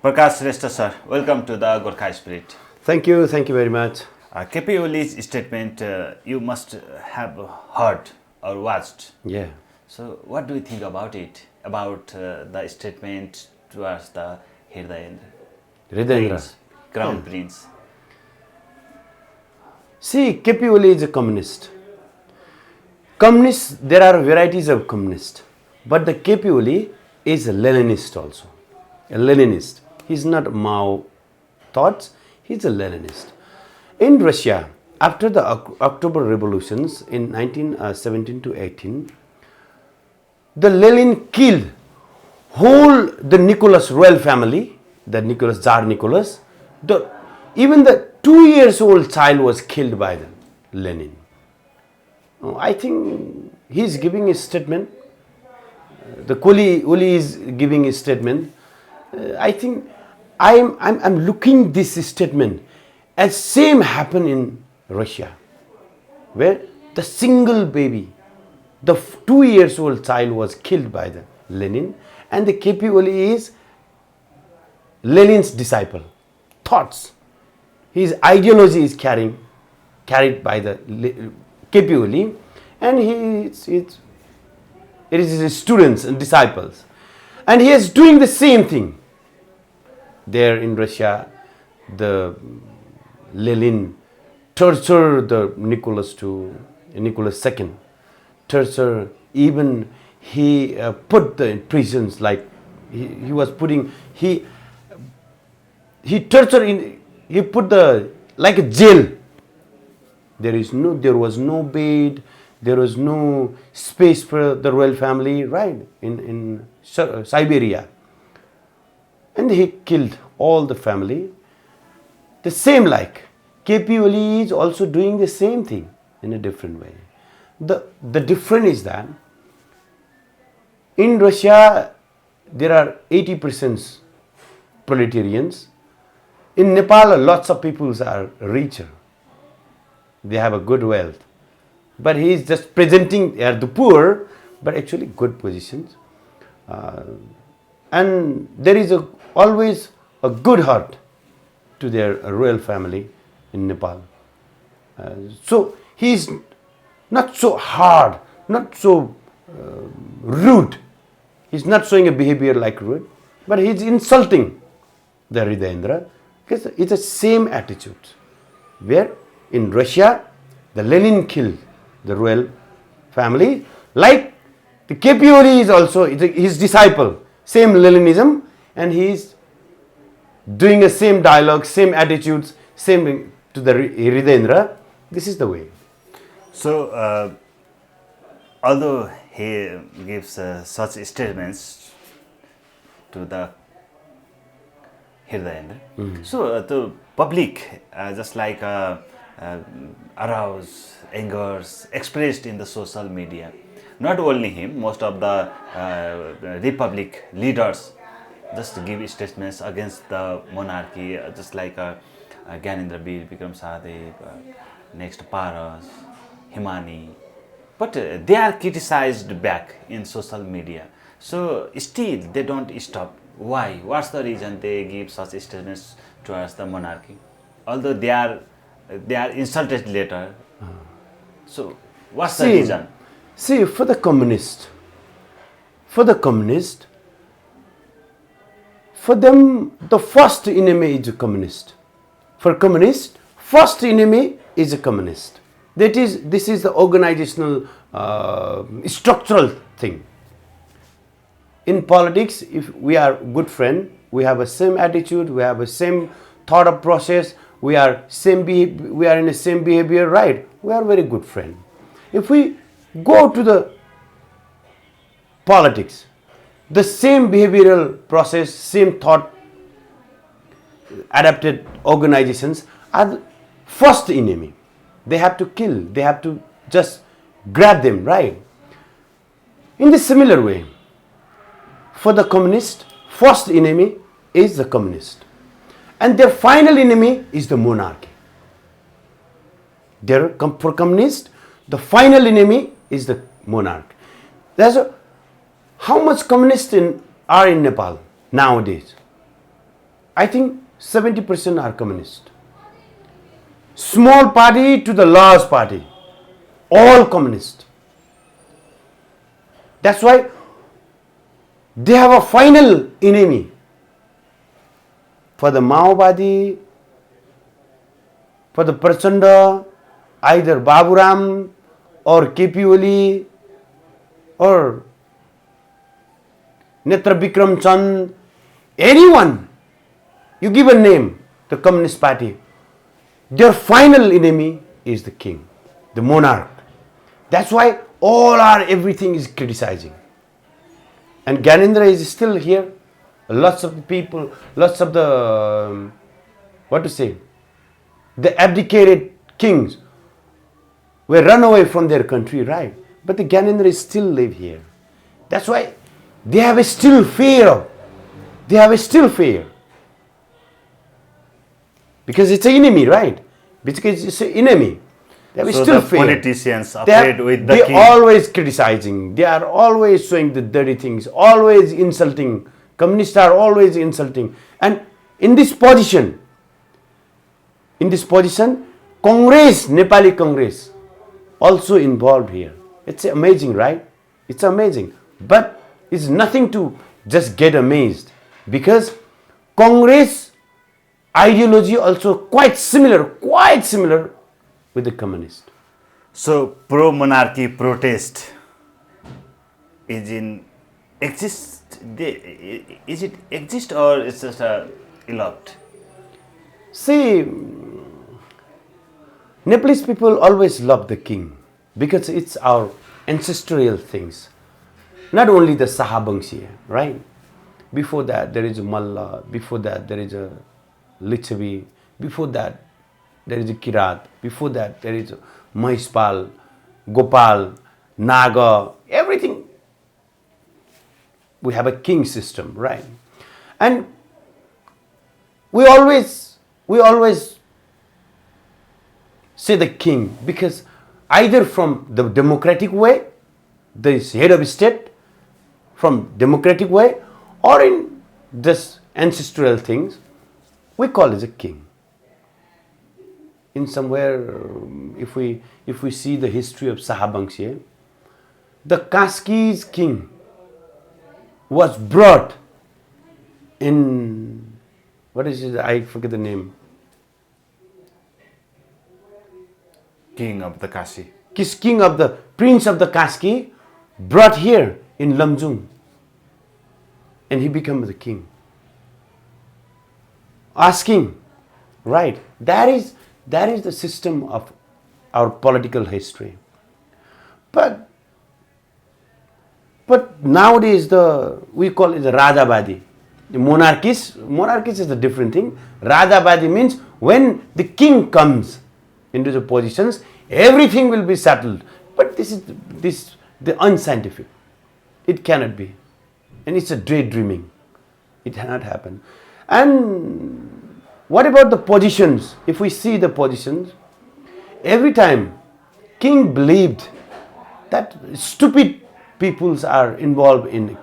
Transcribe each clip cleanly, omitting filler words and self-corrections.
Prakash Shrestha sir, welcome to the Gorkha Spirit. Thank you very much. KP Oli's statement you must have heard or watched. Yeah. So what do you think about it? About the statement towards the Hridayendra. Crown Prince. See, KP Oli is a communist. Communists, there are varieties of communists. But the KP Oli is a Leninist also. A Leninist. He's not Mao thoughts, he's a Leninist. In Russia, after the October revolutions in 1917 to 18, the Lenin killed whole the Nicholas royal family, the Nicholas, Tsar Nicholas. Even the 2-year-old child was killed by the Lenin. I think he's giving a statement. The Oli is giving a statement. I think I'm looking this statement as same happened in Russia, where the single baby, the 2-year-old child was killed by the Lenin, and the KP Oli is Lenin's disciple. Thoughts, his ideology is carried by the KP Oli, and it is his students and disciples, and he is doing the same thing. There in Russia, the Lenin tortured the Nicholas II, torture, even he put the prisons, like he was putting, he tortured he put the like a jail. There was no bed, there was no space for the royal family, right, in Siberia. And he killed all the family. The same like KP Oli is also doing the same thing in a different way. The difference is that in Russia there are 80% proletarians. In Nepal, lots of people are richer. They have a good wealth. But he is just presenting they are the poor, but actually good positions. And there is always a good heart to their royal family in Nepal. So he is not so hard, not so rude. He's not showing a behavior like rude, but he's insulting the Hridayendra. Because it's the same attitude. Where in Russia, the Lenin killed the royal family, like the KP Oli is also his disciple, same Leninism, and he is doing the same dialogue, same attitudes, same to the Hridayendra. This is the way. So, although he gives such statements to the Hridayendra, so the public just like arouse, angers expressed in the social media. Not only him, most of the republic leaders just give statements against the monarchy, just like Gyanendra Bir, Vikram Sahadev, next Paras, Himani. But they are criticized back in social media. So still they don't stop. Why? What's the reason they give such statements towards the monarchy? Although they are insulted later. So what's the reason? See, for the communist, for them the first enemy is a communist. For communist, first enemy is a communist. This is the organizational structural thing. In politics, if we are good friend, we have a same attitude, we have a same thought of process, we are in the same behavior, right? We are very good friend. If we go to the politics, the same behavioral process, same thought, adapted organizations are the first enemy. They have to kill, they have to just grab them, right? In the similar way, for the communist, first enemy is the communist. And their final enemy is the monarchy. For communist, the final enemy is the monarch. How much communists are in Nepal nowadays? I think 70% are communist. Small party to the large party, all communist. That's why they have a final enemy. For the Maoवादी, for the Prachanda, either Baburam or KP Oli or Netra Bikram Chand, anyone, you give a name, the Communist Party, their final enemy is the king, the monarch. That's why everything is criticizing. And Gyanendra is still here. Lots of people, lots of the, the abdicated kings were run away from their country, right? But the Gyanendra still live here. That's why they have a still fear. They have a still fear. Because it's an enemy, right? Because it's an enemy. They have So still the fear. politicians afraid with the They king. always criticizing. They are always showing the dirty things, always insulting. Communists are always insulting. And in this position, Congress, Nepali Congress, also involved here. It's amazing, right? It's amazing. But it's nothing to just get amazed. Because Congress ideology also quite similar with the communist. So pro-monarchy protest is it exist or it's just a eloped? See, Nepalese people always love the king because it's our ancestral things. Not only the Sahabangshi, right? Before that there is a Malla, before that there is a Lichavi, before that there is a Kirat, before that there is a Mahishpal, Gopal, Naga, everything. We have a king system, right? And we always say the king because either from the democratic way, the head of state, from democratic way, or in this ancestral things, we call it a king. In somewhere, if we see the history of Sahabangshi, the Kaski's king was brought in, what is it? I forget the name. King of the Kashi. Prince of the Kaski, brought here in Lamjung, and he became the king. Asking, right? That is the system of our political history. But nowadays we call it the Rajavadi. The monarchist is a different thing. Rajavadi means when the king comes into the positions, everything will be settled. But this is the unscientific. It cannot be. And it's a daydreaming. It cannot happen. And what about the positions? If we see the positions, every time king believed that stupid peoples are involved in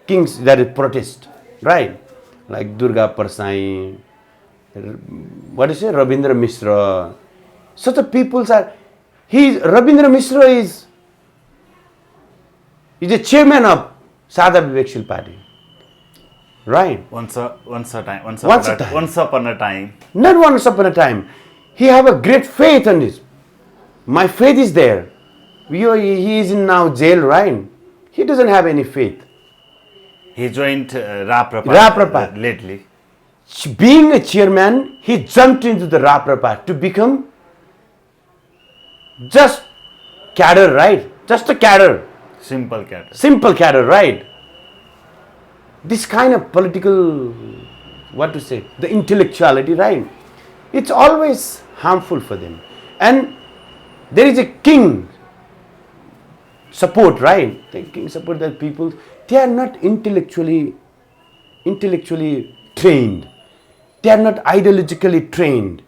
kings that is protest, right? Like Durga Parsai, Rabindra Mishra. Such a peoples are. Rabindra Mishra is a chairman of Sadha Vivekshil Party, right? Once upon a time. Not once upon a time. He have a great faith on this. My faith is there. He is in now jail, right? He doesn't have any faith. He joined Raprapa lately. Being a chairman, he jumped into the Raprapa to become just cadre, right? Just a cadre. Simple cat. Simple cadre, right? This kind of political, the intellectuality, right? It's always harmful for them. And there is a king support, right? The king support that people, they are not intellectually trained. They are not ideologically trained.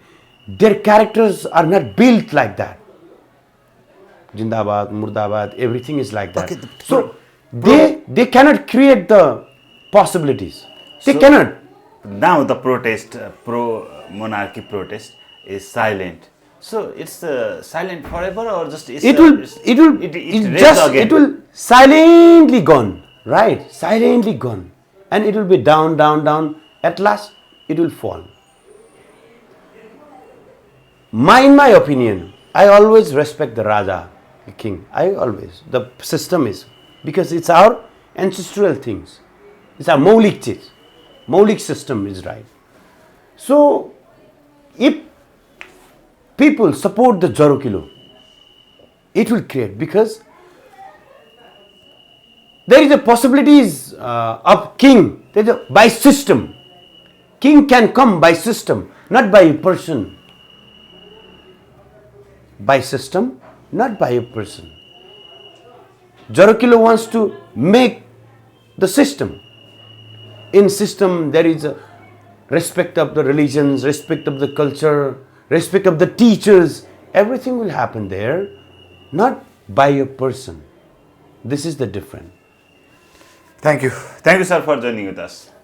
Their characters are not built like that. Jindabad, Murdabad, everything is like that. Okay, so they cannot create the possibilities. They cannot. now the protest, pro-monarchy protest is silent. So it's silent forever, or just it's, It will, it's- it will, it it raised just, again. it will silently gone, right? Silently gone. And it will be down, down, down. At last, it will fall. In my opinion, I always respect the Raja, the king. I always. The system is, because it's our ancestral things. It's our Maulik things. Maulik system is right. So, if people support the Jarukilo, it will create, because there is a possibilities of king. There is by system. King can come by system, not by a person. By system, not by a person. Jarukilo wants to make the system. In system, there is a respect of the religions, respect of the culture, respect of the teachers. Everything will happen there, not by a person. This is the difference. Thank you, sir, for joining with us.